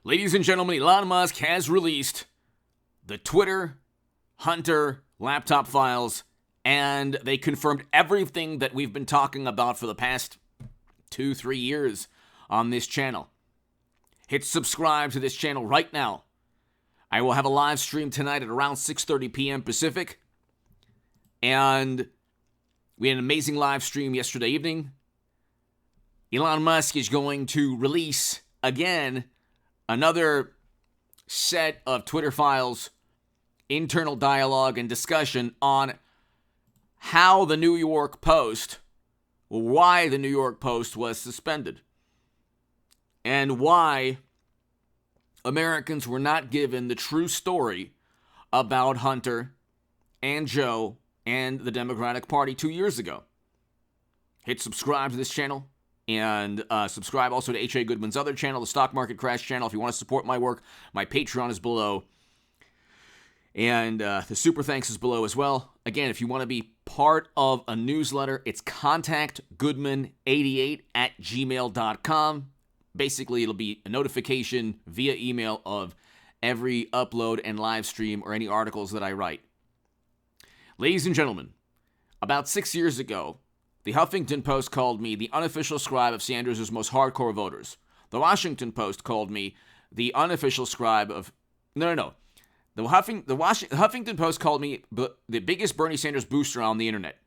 Ladies and gentlemen, Elon Musk has released the Twitter Hunter laptop files, and they confirmed everything that we've been talking about for the past 2-3 years on this channel. Hit subscribe to this channel right now. I will have a live stream tonight at around 6:30 p.m. Pacific. And we had an amazing live stream yesterday evening. Elon Musk is going to release, again, another set of Twitter files, internal dialogue and discussion on how the New York Post, why the New York Post was suspended, and why Americans were not given the true story about Hunter and Joe and the Democratic Party 2 years ago. Hit subscribe to this channel, and subscribe also to H.A. Goodman's other channel, the Stock Market Crash channel. If you want to support my work, my Patreon is below, and the super thanks is below as well. Again, if you want to be part of a newsletter, it's contactgoodman88@gmail.com. Basically, it'll be a notification via email of every upload and live stream or any articles that I write. Ladies and gentlemen, about 6 years ago, the Huffington Post called me the unofficial scribe of Sanders' most hardcore voters. The Washington Post called me the unofficial scribe of... No. The Huffington Post called me the biggest Bernie Sanders booster on the internet.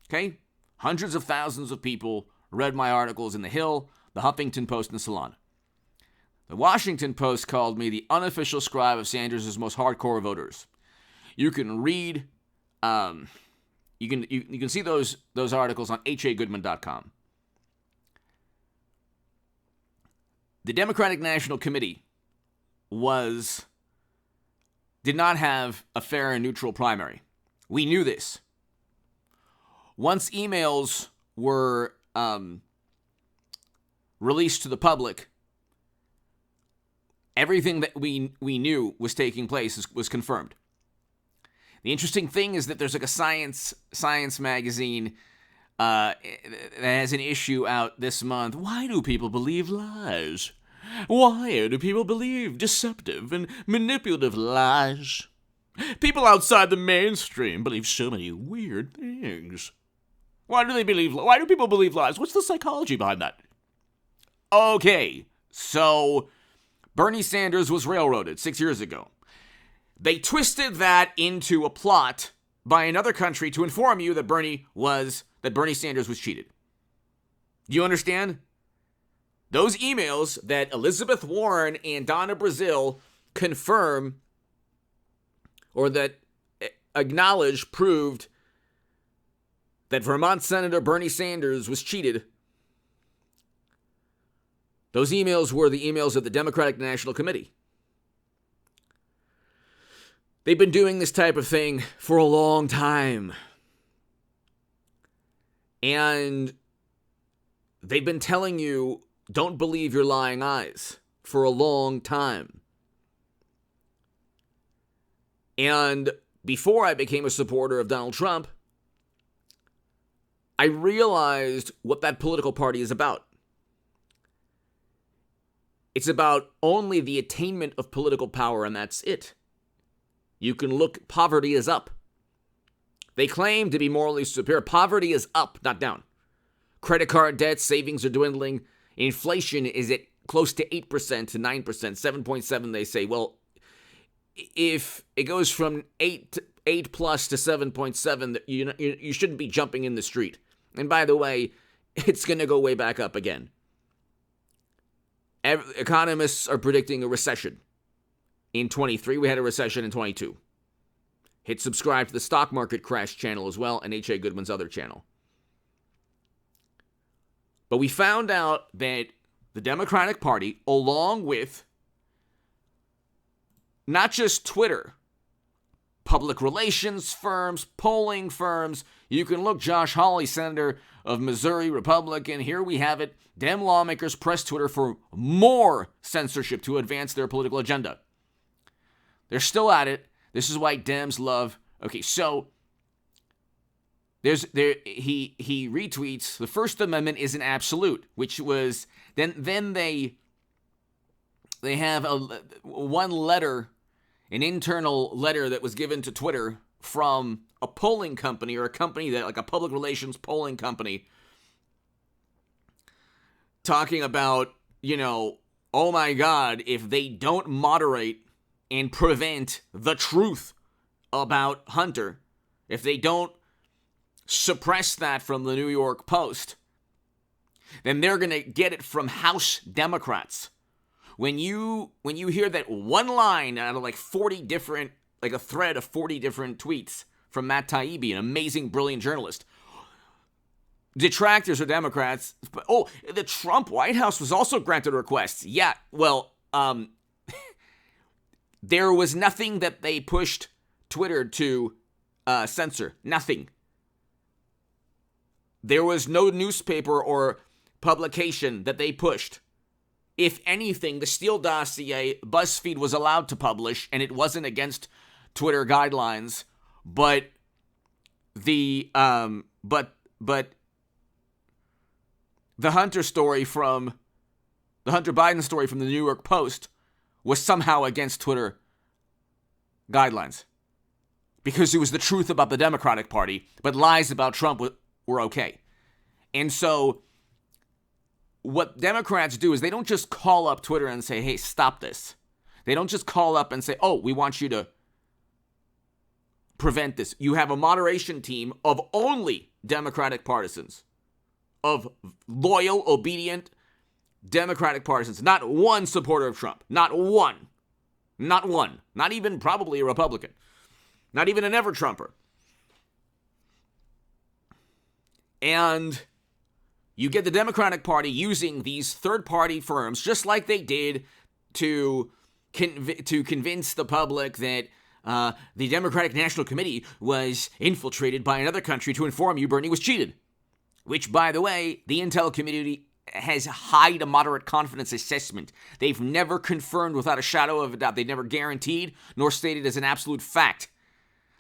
Okay? Hundreds of thousands of people read my articles in The Hill, the Huffington Post, and Salon. The Washington Post called me the unofficial scribe of Sanders' most hardcore voters. You can read... You can see those articles on hagoodman.com. The Democratic National Committee did not have a fair and neutral primary. We knew this. Once emails were released to the public, everything that we knew was taking place was confirmed. The interesting thing is that there's like a science magazine that has an issue out this month. Why do people believe lies? Why do people believe deceptive and manipulative lies? People outside the mainstream believe so many weird things. Why do people believe lies? What's the psychology behind that? Okay, so Bernie Sanders was railroaded 6 years ago. They twisted that into a plot by another country to inform you that Bernie Sanders was cheated. Do you understand? Those emails that Elizabeth Warren and Donna Brazile confirm, or that proved that Vermont Senator Bernie Sanders was cheated. Those emails were the emails of the Democratic National Committee. They've been doing this type of thing for a long time. And they've been telling you, don't believe your lying eyes, for a long time. And before I became a supporter of Donald Trump, I realized what that political party is about. It's about only the attainment of political power, and that's it. You can look, poverty is up. They claim to be morally superior. Poverty is up, not down. Credit card debt, savings are dwindling. Inflation is at close to 8% to 9%, 7.7 they say. Well, if it goes from 8 plus to 7.7, you shouldn't be jumping in the street. And by the way, it's going to go way back up again. Economists are predicting a recession. In 23, we had a recession in 22. Hit subscribe to the Stock Market Crash channel as well, and H.A. Goodman's other channel. But we found out that the Democratic Party, along with not just Twitter, public relations firms, polling firms, you can look, Josh Hawley, Senator of Missouri, Republican, here we have it. Dem lawmakers press Twitter for more censorship to advance their political agenda. They're still at it. This is why Dems love... Okay, so he retweets the First Amendment is an absolute, which was... Then they they have one letter, an internal letter that was given to Twitter from a polling company, or a company that, like a public relations polling company, talking about, oh my God, if they don't moderate and prevent the truth about Hunter, if they don't suppress that from the New York Post, then they're going to get it from House Democrats. When you hear that one line out of like 40 different, like a thread of 40 different tweets from Matt Taibbi, an amazing, brilliant journalist, detractors are Democrats. Oh, the Trump White House was also granted requests. Yeah, well, there was nothing that they pushed Twitter to censor. Nothing. There was no newspaper or publication that they pushed. If anything, the Steele dossier, BuzzFeed was allowed to publish, and it wasn't against Twitter guidelines. But the the Hunter story from the Hunter Biden story from the New York Post was somehow against Twitter guidelines, because it was the truth about the Democratic Party, but lies about Trump were okay. And so what Democrats do is they don't just call up Twitter and say, hey, stop this. They don't just call up and say, oh, we want you to prevent this. You have a moderation team of only Democratic partisans, of loyal, obedient Democratic partisans. Not one supporter of Trump. Not one. Not one. Not even probably a Republican. Not even an ever-Trumper. And you get the Democratic Party using these third-party firms, just like they did to convince the public that the Democratic National Committee was infiltrated by another country to inform you Bernie was cheated. Which, by the way, the intel community has high to moderate confidence assessment. They've never confirmed without a shadow of a doubt. They've never guaranteed nor stated as an absolute fact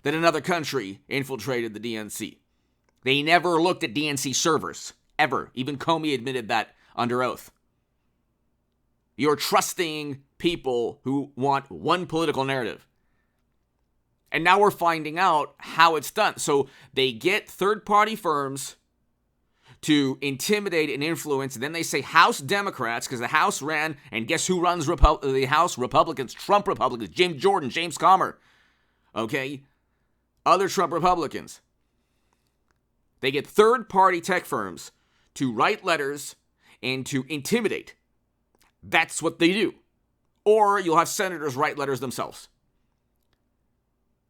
that another country infiltrated the DNC. They never looked at DNC servers, ever. Even Comey admitted that under oath. You're trusting people who want one political narrative. And now we're finding out how it's done. So they get third-party firms to intimidate and influence, and then they say House Democrats, because the House ran, and guess who runs the House? Republicans, Trump Republicans, Jim Jordan, James Comer, okay? Other Trump Republicans. They get third-party tech firms to write letters and to intimidate. That's what they do. Or you'll have senators write letters themselves.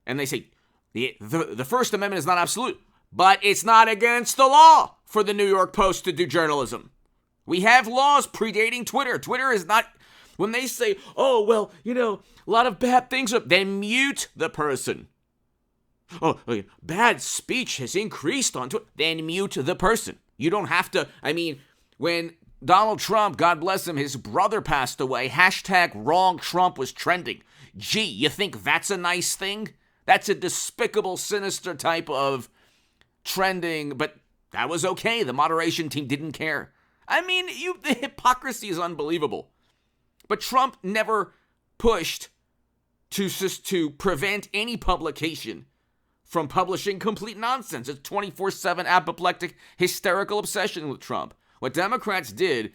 And they say, the First Amendment is not absolute, but it's not against the law for the New York Post to do journalism. We have laws predating Twitter. Twitter is not, when they say, oh, well, a lot of bad things, then mute the person. Oh, bad speech has increased on Twitter, then mute the person. You don't have to, when Donald Trump, God bless him, his brother passed away, #wrong Trump was trending. Gee, you think that's a nice thing? That's a despicable, sinister type of trending, but that was okay. The moderation team didn't care. The hypocrisy is unbelievable. But Trump never pushed to prevent any publication from publishing complete nonsense. It's 24/7 apoplectic, hysterical obsession with Trump. What Democrats did,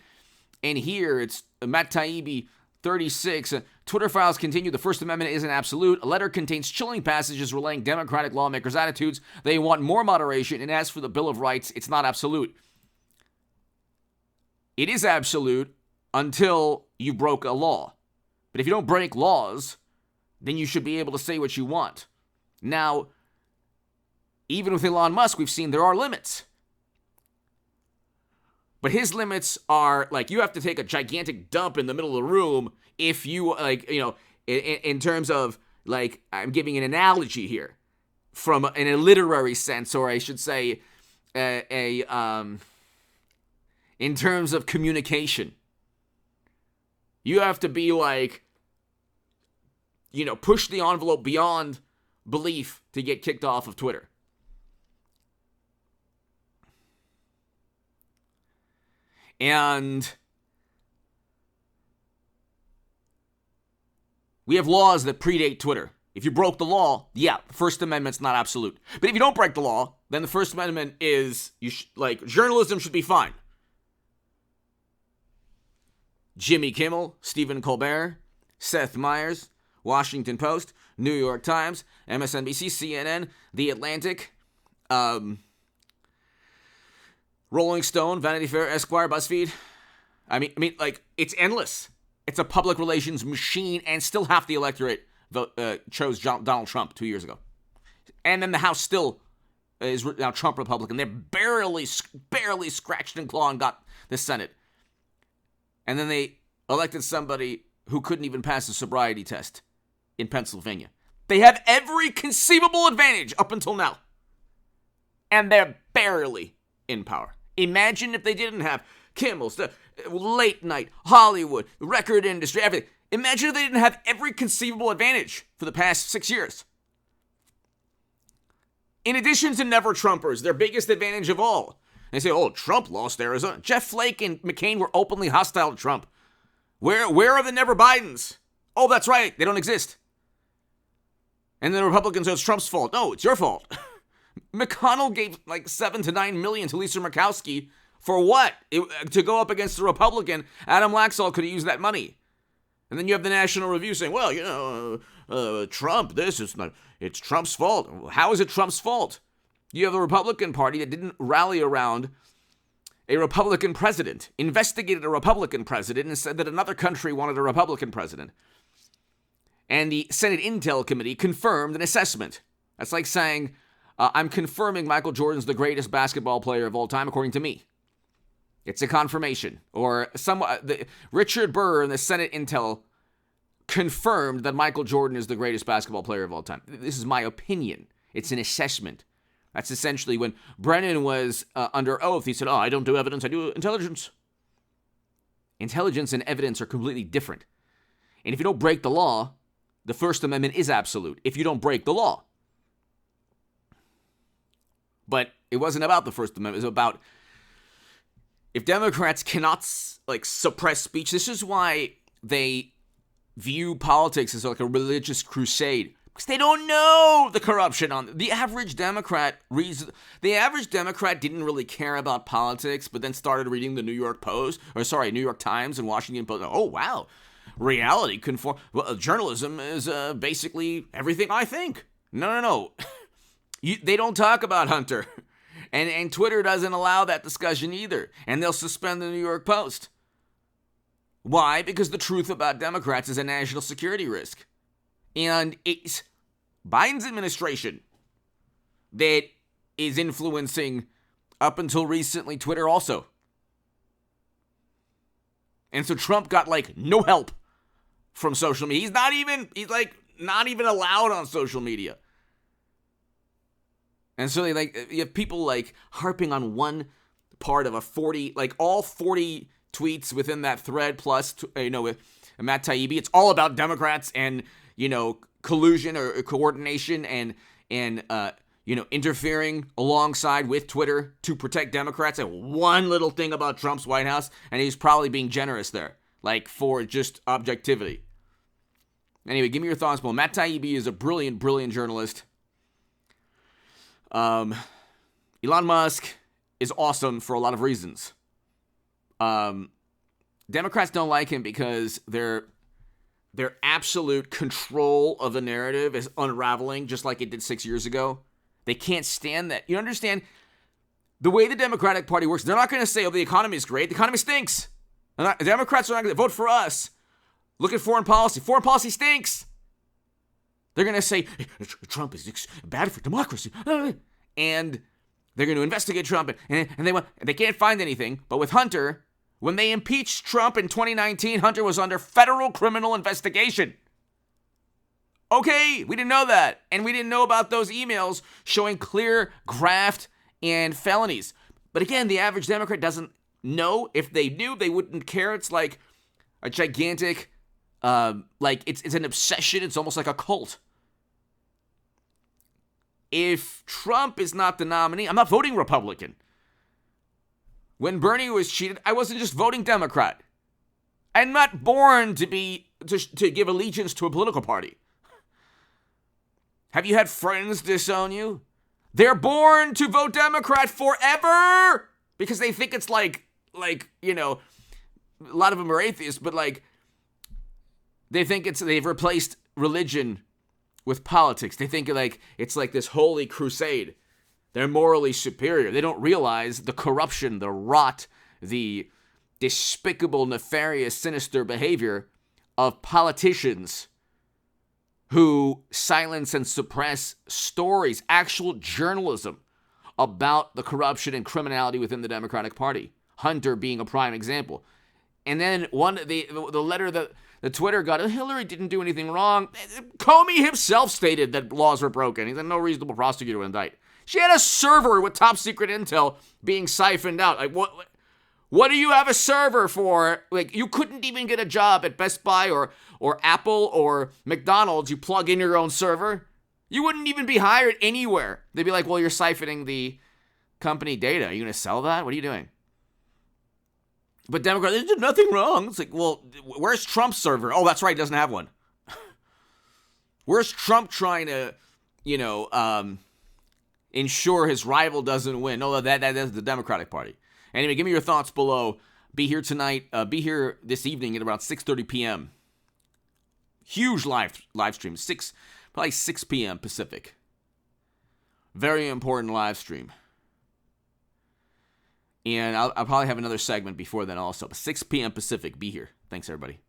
and here it's Matt Taibbi, 36, Twitter files continue, the First Amendment isn't absolute. A letter contains chilling passages relaying Democratic lawmakers' attitudes. They want more moderation, and as for the Bill of Rights, it's not absolute. It is absolute until you broke a law. But if you don't break laws, then you should be able to say what you want. Now, even with Elon Musk, we've seen there are limits. But his limits are, you have to take a gigantic dump in the middle of the room if you, in terms of, I'm giving an analogy here from in a literary sense, or I should say, in terms of communication. You have to be push the envelope beyond belief to get kicked off of Twitter. And We have laws that predate Twitter. If you broke the law, yeah, the First Amendment's not absolute. But if you don't break the law, then the First Amendment is, journalism should be fine. Jimmy Kimmel, Stephen Colbert, Seth Meyers, Washington Post, New York Times, MSNBC, CNN, The Atlantic, Rolling Stone, Vanity Fair, Esquire, BuzzFeed. I mean, it's endless. It's a public relations machine, and still half the electorate chose Donald Trump 2 years ago. And then the House still is now Trump Republican. They're barely scratched and clawed and got the Senate. And then they elected somebody who couldn't even pass a sobriety test in Pennsylvania. They have every conceivable advantage up until now. And they're barely in power. Imagine if they didn't have Kimmel's, the late night, Hollywood, the record industry, everything. Imagine if they didn't have every conceivable advantage for the past 6 years. In addition to never Trumpers, their biggest advantage of all. They say, oh, Trump lost Arizona. Jeff Flake and McCain were openly hostile to Trump. Where are the never Bidens? Oh, that's right. They don't exist. And the Republicans say it's Trump's fault. No, it's your fault. McConnell gave like 7 to 9 million to Lisa Murkowski for what? To go up against the Republican. Adam Laxalt could have used that money. And then you have the National Review saying, well, Trump, it's Trump's fault. How is it Trump's fault? You have the Republican Party that didn't rally around a Republican president, investigated a Republican president, and said that another country wanted a Republican president. And the Senate Intel Committee confirmed an assessment. That's like saying, I'm confirming Michael Jordan's the greatest basketball player of all time, according to me. It's a confirmation. Or Richard Burr in the Senate Intel confirmed that Michael Jordan is the greatest basketball player of all time. This is my opinion. It's an assessment. That's essentially when Brennan was under oath. He said, I don't do evidence, I do intelligence. Intelligence and evidence are completely different. And if you don't break the law, the First Amendment is absolute. If you don't break the law. But it wasn't about the First Amendment. It was about if Democrats cannot suppress speech. This is why they view politics as like a religious crusade. Because they don't know the corruption on the average Democrat. The average Democrat didn't really care about politics, but then started reading the New York Times and Washington Post. Oh, wow. Reality conform. Well, journalism is basically everything I think. No. They don't talk about Hunter. And Twitter doesn't allow that discussion either. And they'll suspend the New York Post. Why? Because the truth about Democrats is a national security risk. And it's Biden's administration that is influencing, up until recently, Twitter also. And so Trump got no help from social media. He's not even allowed on social media. And so you have people harping on one part of a 40, all 40 tweets within that thread plus, with Matt Taibbi. It's all about Democrats and, collusion or coordination and interfering alongside with Twitter to protect Democrats. And one little thing about Trump's White House, and he's probably being generous there, for just objectivity. Anyway, give me your thoughts. Well, Matt Taibbi is a brilliant, brilliant journalist. Elon Musk is awesome for a lot of reasons. Democrats don't like him because their absolute control of the narrative is unraveling just like it did 6 years ago. They can't stand that. You understand? The way the Democratic Party works, they're not going to say, the economy is great. The economy stinks. Democrats are not going to vote for us. Look at foreign policy. Foreign policy stinks. They're going to say, Trump is bad for democracy. And they're going to investigate Trump. And they can't find anything. But with Hunter, when they impeached Trump in 2019, Hunter was under federal criminal investigation. Okay, we didn't know that. And we didn't know about those emails showing clear graft and felonies. But again, the average Democrat doesn't know. If they knew, they wouldn't care. It's like a gigantic, it's an obsession. It's almost like a cult. If Trump is not the nominee, I'm not voting Republican. When Bernie was cheated, I wasn't just voting Democrat. and not born to give allegiance to a political party. Have you had friends disown you? They're born to vote Democrat forever because they think it's like, you know, a lot of them are atheists, but like, they think they've replaced religion with politics. They think like it's like this holy crusade. They're morally superior. They don't realize the corruption, the rot, the despicable, nefarious, sinister behavior of politicians who silence and suppress stories, actual journalism about the corruption and criminality within the Democratic Party. Hunter being a prime example. And then the letter that the Twitter got, Hillary didn't do anything wrong. Comey himself stated that laws were broken. He said no reasonable prosecutor would indict. She had a server with top secret intel being siphoned out. Like, what do you have a server for? Like, you couldn't even get a job at Best Buy or Apple or McDonald's. You plug in your own server. You wouldn't even be hired anywhere. They'd be like, well, you're siphoning the company data. Are you going to sell that? What are you doing? But Democrats, they did nothing wrong. It's like, well, where's Trump's server? Oh, that's right, he doesn't have one. Where's Trump trying to, you know, ensure his rival doesn't win? No, that's the Democratic Party. Anyway, give me your thoughts below. Be here tonight. Be here this evening at around 6:30 p.m. Huge live stream. Probably 6 p.m. Pacific. Very important live stream. And I'll probably have another segment before then also. But 6 p.m. Pacific. Be here. Thanks, everybody.